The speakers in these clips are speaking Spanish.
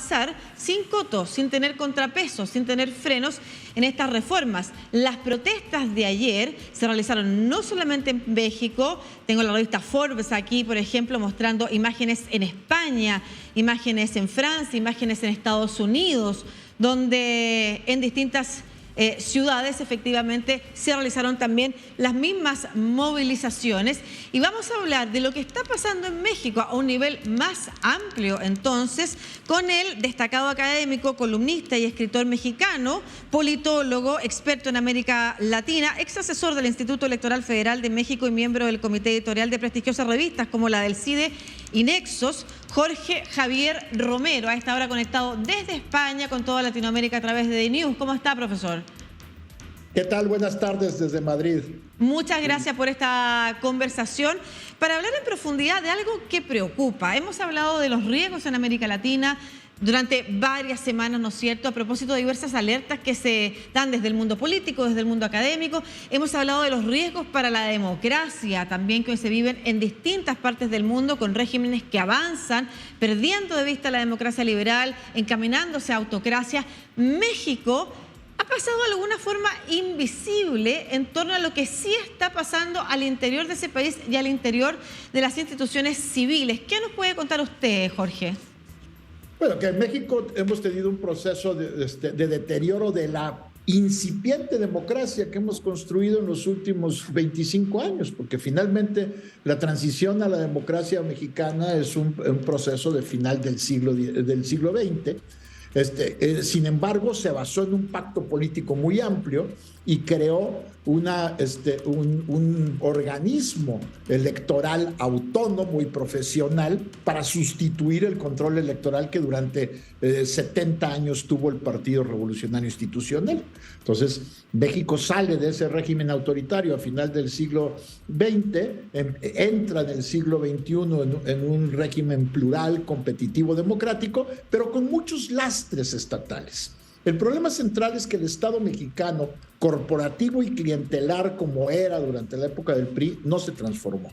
avanzar sin cotos, sin tener contrapesos, sin tener frenos en estas reformas. Las protestas de ayer se realizaron no solamente en México, tengo la revista Forbes aquí, por ejemplo, mostrando imágenes en España, imágenes en Francia, imágenes en Estados Unidos, donde en distintas ciudades efectivamente se realizaron también las mismas movilizaciones. Y vamos a hablar de lo que está pasando en México a un nivel más amplio entonces con el destacado académico, columnista y escritor mexicano, politólogo, experto en América Latina, ex asesor del Instituto Electoral Federal de México y miembro del comité editorial de prestigiosas revistas como la del CIDE y Nexos, Jorge Javier Romero, a esta hora conectado desde España con toda Latinoamérica a través de The News. ¿Cómo está, profesor? ¿Qué tal? Buenas tardes desde Madrid. Muchas gracias por esta conversación para hablar en profundidad de algo que preocupa. Hemos hablado de los riesgos en América Latina durante varias semanas, ¿no es cierto?, a propósito de diversas alertas que se dan desde el mundo político, desde el mundo académico. Hemos hablado de los riesgos para la democracia también que hoy se viven en distintas partes del mundo con regímenes que avanzan, perdiendo de vista la democracia liberal, encaminándose a autocracia. México ha pasado de alguna forma invisible en torno a lo que sí está pasando al interior de ese país y al interior de las instituciones civiles. ¿Qué nos puede contar usted, Jorge? Bueno, que en México hemos tenido un proceso de deterioro de la incipiente democracia que hemos construido en los últimos 25 años, porque finalmente la transición a la democracia mexicana es un proceso de final del siglo XX. Sin embargo, se basó en un pacto político muy amplio y creó un organismo electoral autónomo y profesional para sustituir el control electoral que durante 70 años tuvo el Partido Revolucionario Institucional. Entonces, México sale de ese régimen autoritario a final del siglo XX, entra en el siglo XXI en un régimen plural, competitivo, democrático, pero con muchos lastres estatales. El problema central es que el Estado mexicano, corporativo y clientelar como era durante la época del PRI, no se transformó.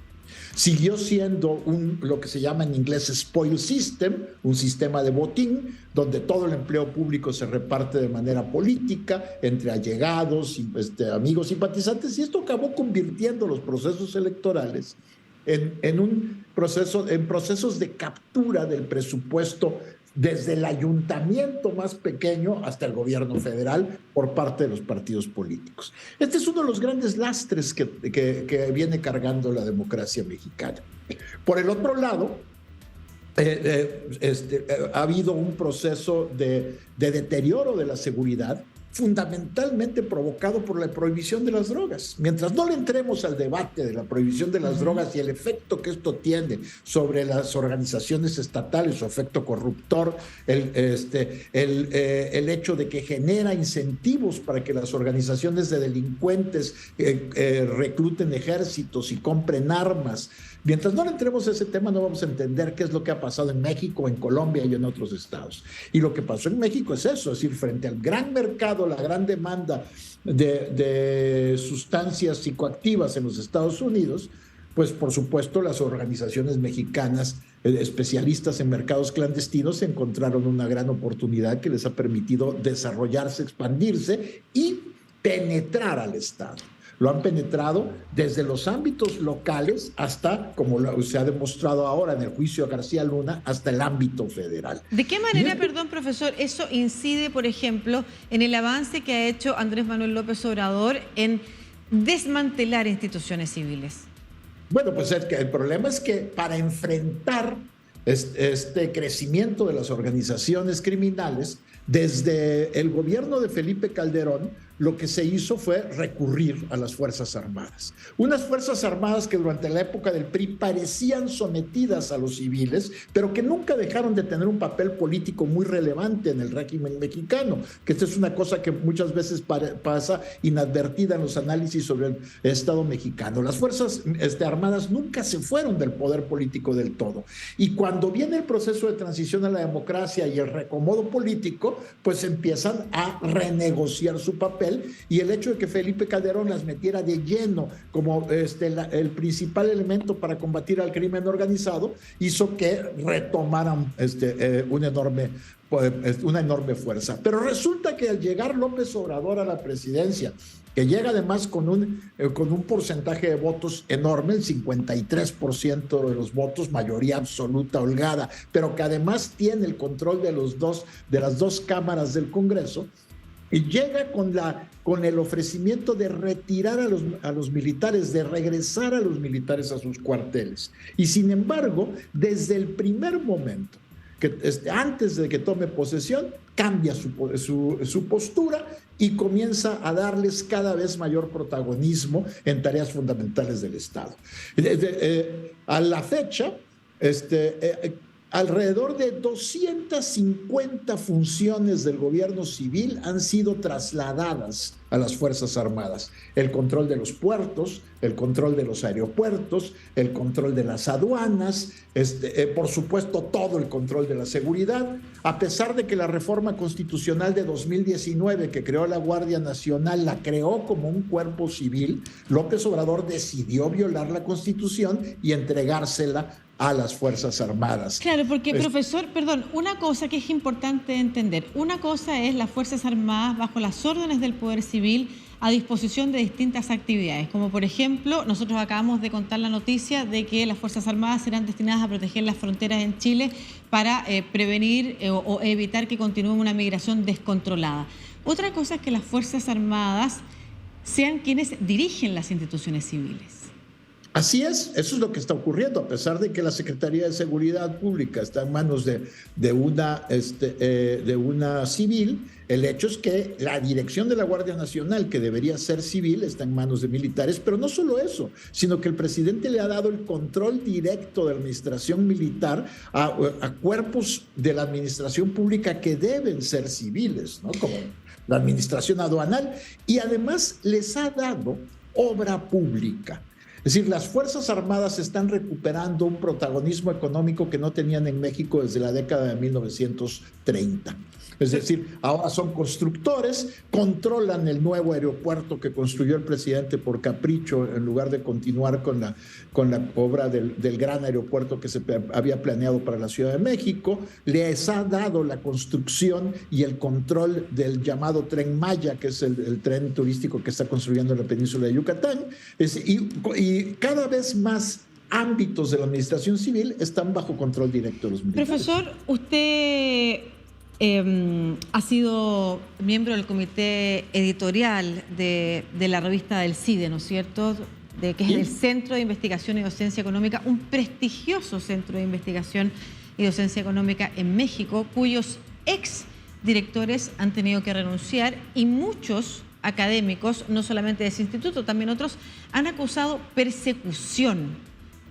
Siguió siendo lo que se llama en inglés spoil system, un sistema de botín, donde todo el empleo público se reparte de manera política, entre allegados, amigos, simpatizantes, y esto acabó convirtiendo los procesos electorales en procesos de captura del presupuesto desde el ayuntamiento más pequeño hasta el gobierno federal por parte de los partidos políticos. Este es uno de los grandes lastres que viene cargando la democracia mexicana. Por el otro lado, ha habido un proceso de deterioro de la seguridad, fundamentalmente provocado por la prohibición de las drogas. Mientras no le entremos al debate de la prohibición de las drogas y el efecto que esto tiene sobre las organizaciones estatales, su efecto corruptor, el hecho de que genera incentivos para que las organizaciones de delincuentes recluten ejércitos y compren armas. Mientras no le entremos a ese tema, no vamos a entender qué es lo que ha pasado en México, en Colombia y en otros estados. Y lo que pasó en México es eso, es decir, frente al gran mercado, la gran demanda de sustancias psicoactivas en los Estados Unidos, pues por supuesto las organizaciones mexicanas especialistas en mercados clandestinos encontraron una gran oportunidad que les ha permitido desarrollarse, expandirse y penetrar al Estado. Lo han penetrado desde los ámbitos locales hasta, como se ha demostrado ahora en el juicio a García Luna, hasta el ámbito federal. ¿De qué manera, perdón, profesor, eso incide, por ejemplo, en el avance que ha hecho Andrés Manuel López Obrador en desmantelar instituciones civiles? Bueno, pues el problema es que para enfrentar este crecimiento de las organizaciones criminales, desde el gobierno de Felipe Calderón, lo que se hizo fue recurrir a las Fuerzas Armadas. Unas Fuerzas Armadas que durante la época del PRI parecían sometidas a los civiles, pero que nunca dejaron de tener un papel político muy relevante en el régimen mexicano, que esta es una cosa que muchas veces pasa inadvertida en los análisis sobre el Estado mexicano. Las Fuerzas Armadas nunca se fueron del poder político del todo. Y cuando viene el proceso de transición a la democracia y el reacomodo político, pues empiezan a renegociar su papel, y el hecho de que Felipe Calderón las metiera de lleno como el principal elemento para combatir al crimen organizado hizo que retomaran un enorme una enorme fuerza. Pero resulta que al llegar López Obrador a la presidencia, que llega además con un porcentaje de votos enorme, el 53% de los votos, mayoría absoluta holgada, pero que además tiene el control de las dos cámaras del Congreso, y llega con el ofrecimiento de retirar a los militares, de regresar a los militares a sus cuarteles. Y sin embargo, desde el primer momento, antes de que tome posesión, cambia su postura y comienza a darles cada vez mayor protagonismo en tareas fundamentales del Estado. A la fecha, alrededor de 250 funciones del gobierno civil han sido trasladadas a las Fuerzas Armadas. El control de los puertos, el control de los aeropuertos, el control de las aduanas, por supuesto todo el control de la seguridad. A pesar de que la reforma constitucional de 2019 que creó la Guardia Nacional la creó como un cuerpo civil, López Obrador decidió violar la Constitución y entregársela a las Fuerzas Armadas. Claro, porque, profesor, perdón, una cosa que es importante entender, una cosa es las Fuerzas Armadas bajo las órdenes del Poder Civil a disposición de distintas actividades, como por ejemplo, nosotros acabamos de contar la noticia de que las Fuerzas Armadas serán destinadas a proteger las fronteras en Chile para prevenir o evitar que continúe una migración descontrolada. Otra cosa es que las Fuerzas Armadas sean quienes dirigen las instituciones civiles. Así es, eso es lo que está ocurriendo, a pesar de que la Secretaría de Seguridad Pública está en manos de una civil. El hecho es que la dirección de la Guardia Nacional, que debería ser civil, está en manos de militares, pero no solo eso, sino que el presidente le ha dado el control directo de la administración militar a cuerpos de la administración pública que deben ser civiles, ¿no? Como la administración aduanal, y además les ha dado obra pública. Es decir, las Fuerzas Armadas están recuperando un protagonismo económico que no tenían en México desde la década de 1930. Es decir, ahora son constructores, controlan el nuevo aeropuerto que construyó el presidente por capricho en lugar de continuar con la obra del gran aeropuerto que se había planeado para la Ciudad de México. Les ha dado la construcción y el control del llamado Tren Maya, que es el tren turístico que está construyendo en la península de Yucatán. Y cada vez más ámbitos de la administración civil están bajo control directo de los militares. Profesor, usted ha sido miembro del comité editorial de la revista del CIDE, ¿no es cierto? Que es el Centro de Investigación y Docencia Económica, un prestigioso centro de investigación y docencia económica en México, cuyos ex directores han tenido que renunciar, y muchos académicos, no solamente de ese instituto, también otros, han acusado persecución.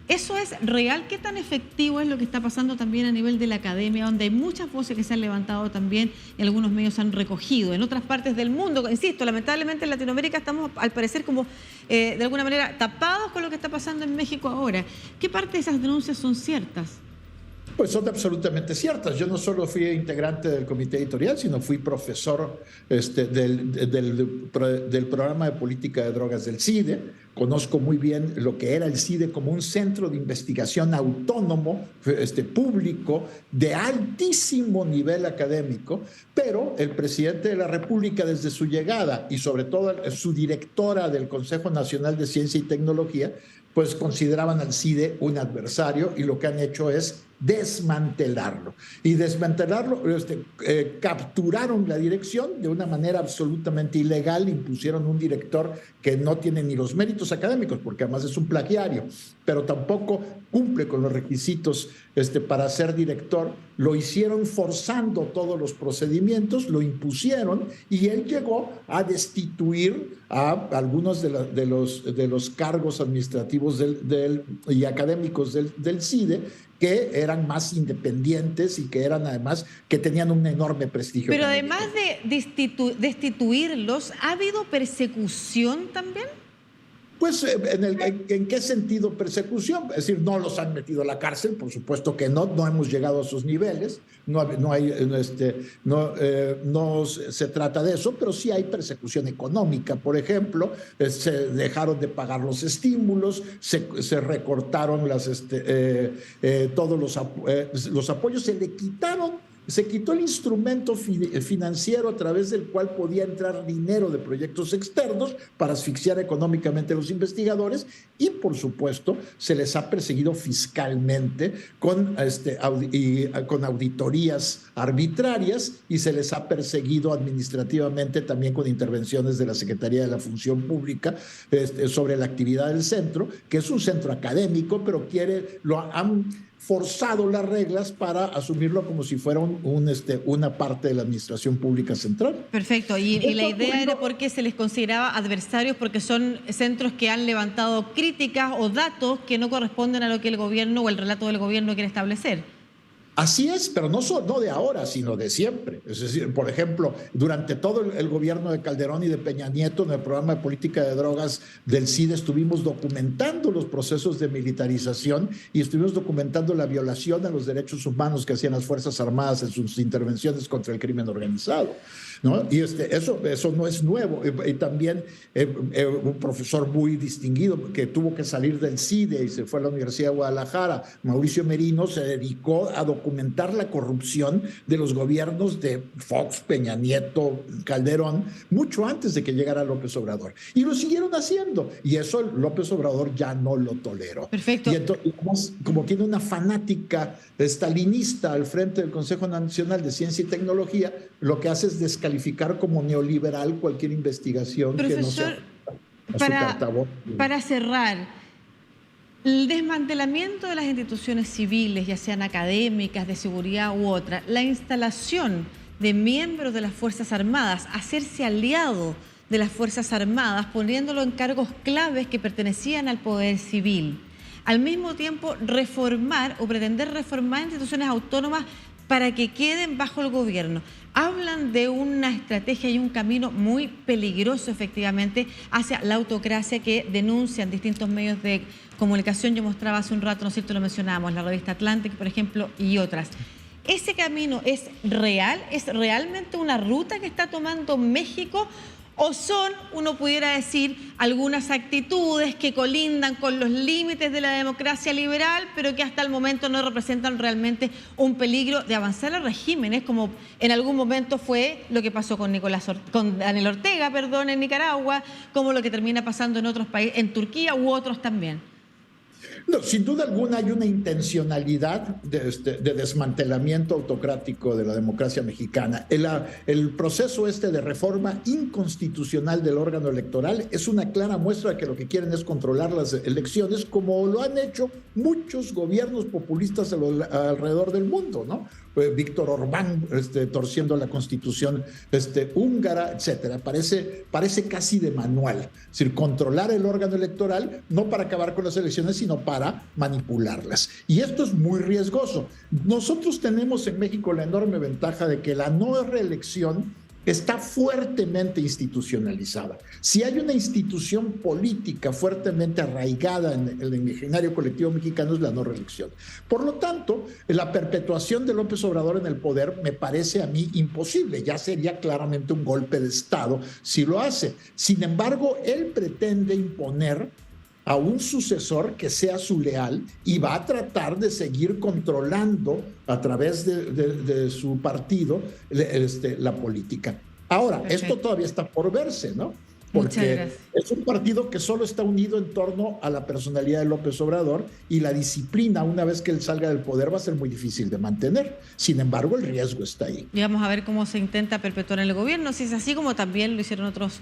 ¿Eso es real? ¿Qué tan efectivo es lo que está pasando también a nivel de la academia, donde hay muchas voces que se han levantado también y algunos medios han recogido? En otras partes del mundo, insisto, lamentablemente en Latinoamérica estamos al parecer como de alguna manera tapados con lo que está pasando en México ahora. ¿Qué parte de esas denuncias son ciertas? Pues son absolutamente ciertas. Yo no solo fui integrante del comité editorial, sino fui profesor del programa de política de drogas del CIDE. Conozco muy bien lo que era el CIDE como un centro de investigación autónomo, público, de altísimo nivel académico, pero el presidente de la República desde su llegada y sobre todo su directora del Consejo Nacional de Ciencia y Tecnología, pues consideraban al CIDE un adversario, y lo que han hecho es desmantelarlo. Y desmantelarlo, capturaron la dirección de una manera absolutamente ilegal, impusieron un director que no tiene ni los méritos académicos, porque además es un plagiario, pero tampoco cumple con los requisitos para ser director. Lo hicieron forzando todos los procedimientos, lo impusieron, y él llegó a destituir a algunos de los cargos administrativos y académicos del CIDE, que eran más independientes y que eran además que tenían un enorme prestigio. Pero además de destituirlos, ¿ha habido persecución también? Pues, ¿en qué sentido persecución? Es decir, no los han metido a la cárcel, por supuesto que no hemos llegado a esos niveles, no se trata de eso, pero sí hay persecución económica, por ejemplo, se dejaron de pagar los estímulos, se recortaron todos los apoyos, se le quitaron se quitó el instrumento financiero a través del cual podía entrar dinero de proyectos externos para asfixiar económicamente a los investigadores y, por supuesto, se les ha perseguido fiscalmente con auditorías arbitrarias y se les ha perseguido administrativamente también con intervenciones de la Secretaría de la Función Pública sobre la actividad del centro, que es un centro académico, pero han forzado las reglas para asumirlo como si fuera una parte de la administración pública central. Perfecto, y la idea era porque se les consideraba adversarios porque son centros que han levantado críticas o datos que no corresponden a lo que el gobierno o el relato del gobierno quiere establecer. Así es, pero no de ahora, sino de siempre. Es decir, por ejemplo, durante todo el gobierno de Calderón y de Peña Nieto, en el programa de política de drogas del CIDE, estuvimos documentando los procesos de militarización y estuvimos documentando la violación a los derechos humanos que hacían las Fuerzas Armadas en sus intervenciones contra el crimen organizado, ¿no? Y eso no es nuevo. Y también un profesor muy distinguido que tuvo que salir del CIDE y se fue a la Universidad de Guadalajara, Mauricio Merino, se dedicó a documentar la corrupción de los gobiernos de Fox, Peña Nieto, Calderón, mucho antes de que llegara López Obrador. Y lo siguieron haciendo. Y eso López Obrador ya no lo toleró. Perfecto. Y entonces, como tiene una fanática stalinista al frente del Consejo Nacional de Ciencia y Tecnología, lo que hace es descalificar como neoliberal cualquier investigación. Profesor, que no sea para cerrar, el desmantelamiento de las instituciones civiles, ya sean académicas, de seguridad u otras, la instalación de miembros de las Fuerzas Armadas, hacerse aliado de las Fuerzas Armadas, poniéndolo en cargos claves que pertenecían al poder civil. Al mismo tiempo, reformar o pretender reformar instituciones autónomas para que queden bajo el gobierno. Hablan de una estrategia y un camino muy peligroso, efectivamente, hacia la autocracia que denuncian distintos medios de comunicación. Yo mostraba hace un rato, ¿no es cierto?, lo mencionábamos, la revista Atlantic, por ejemplo, y otras. ¿Ese camino es real? ¿Es realmente una ruta que está tomando México? ¿O son, uno pudiera decir, algunas actitudes que colindan con los límites de la democracia liberal, pero que hasta el momento no representan realmente un peligro de avanzar a regímenes, como en algún momento fue lo que pasó con Daniel Ortega, en Nicaragua, como lo que termina pasando en otros países, en Turquía u otros también? No, sin duda alguna hay una intencionalidad de desmantelamiento autocrático de la democracia mexicana. El proceso de reforma inconstitucional del órgano electoral es una clara muestra de que lo que quieren es controlar las elecciones, como lo han hecho muchos gobiernos populistas alrededor del mundo, ¿no? Víctor Orbán torciendo la constitución húngara, etcétera. Parece casi de manual. Es decir, controlar el órgano electoral no para acabar con las elecciones, sino para manipularlas. Y esto es muy riesgoso. Nosotros tenemos en México la enorme ventaja de que la no reelección está fuertemente institucionalizada. Si hay una institución política fuertemente arraigada en el imaginario colectivo mexicano, es la no reelección. Por lo tanto, la perpetuación de López Obrador en el poder me parece a mí imposible. Ya sería claramente un golpe de Estado si lo hace. Sin embargo, él pretende imponer a un sucesor que sea su leal y va a tratar de seguir controlando a través de su partido la política. Ahora, perfecto, esto todavía está por verse, ¿no? Porque es un partido que solo está unido en torno a la personalidad de López Obrador y la disciplina, una vez que él salga del poder, va a ser muy difícil de mantener. Sin embargo, el riesgo está ahí. Y vamos a ver cómo se intenta perpetuar en el gobierno, si es así como también lo hicieron otros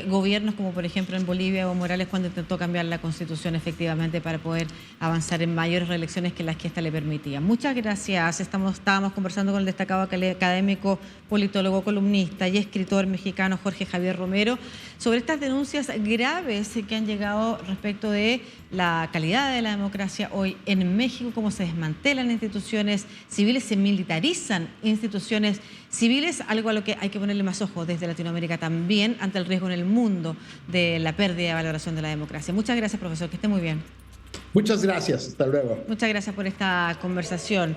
gobiernos, como por ejemplo en Bolivia, Evo Morales, cuando intentó cambiar la constitución efectivamente para poder avanzar en mayores reelecciones que las que esta le permitía. Muchas gracias. Estábamos conversando con el destacado académico, politólogo, columnista y escritor mexicano Jorge Javier Romero sobre estas denuncias graves que han llegado respecto de la calidad de la democracia hoy en México, cómo se desmantelan instituciones civiles, se militarizan instituciones civiles, algo a lo que hay que ponerle más ojo desde Latinoamérica también ante el riesgo en el mundo de la pérdida de valoración de la democracia. Muchas gracias, profesor, que esté muy bien. Muchas gracias, hasta luego. Muchas gracias por esta conversación.